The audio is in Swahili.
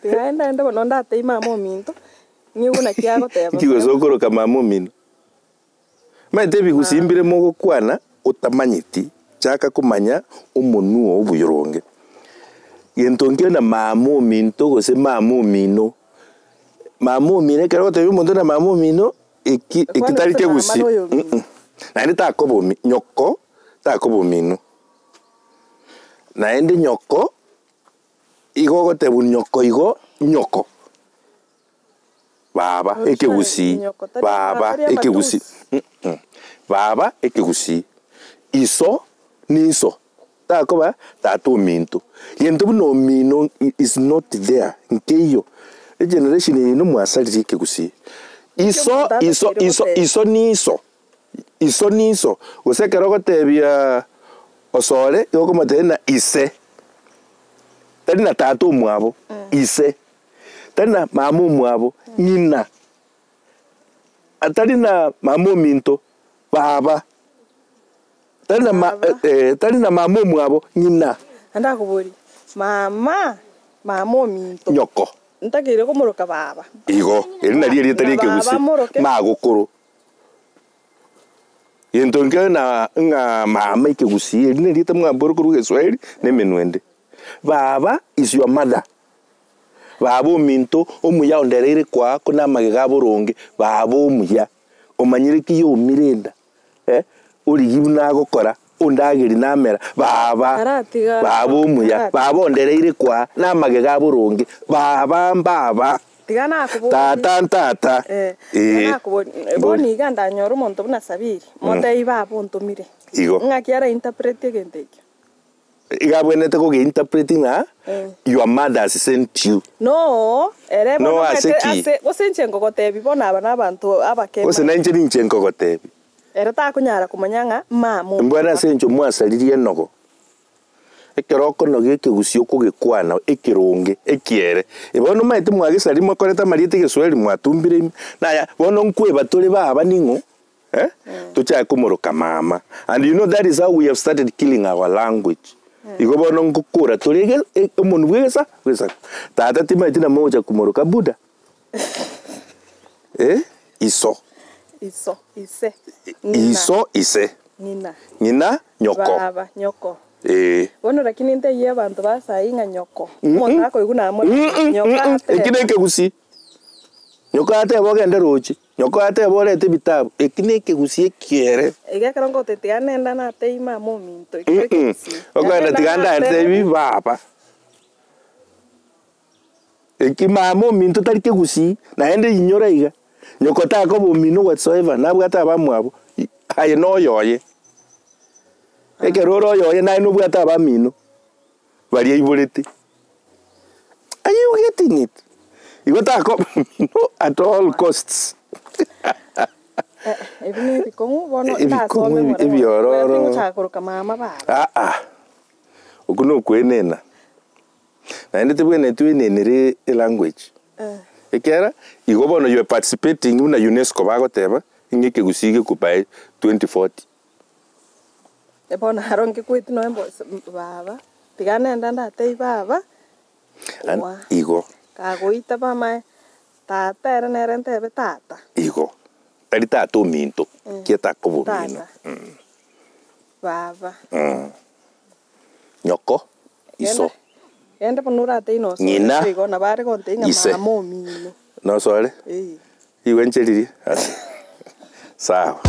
Tigaenda ende bono ndate mama ominto. Ngiguna kiago teba. Kigo sokoro kama mama omino. Maite bigusimbire mogo kwana utamanyiti chaka kumanya umunuo obuyoronge. Yentonke na mama ominto gose mama omino. Mama omino kero tebi omonto na mama omino ekitari kegusi. Na ndi takobo nyoko takobo omino. Na ndi nyoko igo tebu nyoko igo nyoko. Baba ekegusi. Baba ekegusi. Baba ekegusi. Iso niso. Takoba tato minto. Yento no mino is not there. Nkeyo. The generation no mwasali ekegusi. Iso niso. Iso niso. Oseka rogo tebia osore yoko matena ise. Tadi na tato mwabo ise. Tadi na mamu mwabo nyina. Atadi na mamu minto baba. Tadi na mamu mwabo nyina. Anda kuburi. Mama minto. Nyoko. Ntakire ko moroka baba. Igo, eri na rie tari kegusi. Magukuru. Yentonke na nga mama kegusi, eri na rie tamwa borokuru geswahili ne menwende. Baba is your mother. Baba ominto omuya onderere kwa kuna magega boronge. Baba omuya. Omanyire ki yo mirenda. Uri gibuna gukora undagiri namera. Baba omuya. Baba onderere kwa na magega boronge. Baba. Tigana kubo. Tata. Tigana kubo. Boni ganda nyoro monto buna sabiri. Monte iba ponto mire. Igo. Ngakiara interprete genteke. Igabwene te ko interpreting na your mother sent you. No, ere no ase osenchengo gotebi bona abana abantu abakema. Ose na injiri nchengo gotebi. Ere ta kunyara kumanyanga mama. Mbwana sencho mwasalirie nogo. Ekeroko no gekegusio kugikwana ekironge ekiere. Ibono maite mwagisari mwakoreta mariete gesweli mwatumbire na ya bono nkwe batore baba ningo. Tucha kumoroka mama. And you know that is how we have started killing our language. Igo bono ngukura turege umuntu bwesa tata timaiti na moja kumoroka buda. Iso ise nyina nyoko baba nyoko bono lakini nte ye abantu basainga nyoko umuntu ako iguna amo nyoko ekineke gusi nyoko ate bogende rochi nyoko ate borete bitabu ekineke gusi ekiere egakarongo tetiane enda na teima mominto okanda tiganda ate bi baba ekima mominto tarike gusi na ende inyora iga nyoko tako bomino whatsoever nabwata bamwabo haye no yoye ekeroro yoye na ino bwata bamino bari ibolete are you getting it you tako at all costs ebine bikongu bono tasome ebiororo chakoroka mama baba okuno kwenena na ende tebwene twinenere language ekera igo bono you are participating in UNESCO bagoteba ingeke gusige ku by 2040 ebona haronke kwiti no embo baba tigana ndanda tei baba igo kagoita bama tata era nerente be tata igo tari tato minto kieta kobo mino baba nyoko iso ende ponura te ino nyina igo na bare konte inga mamo mino no sore iwencheriri sawa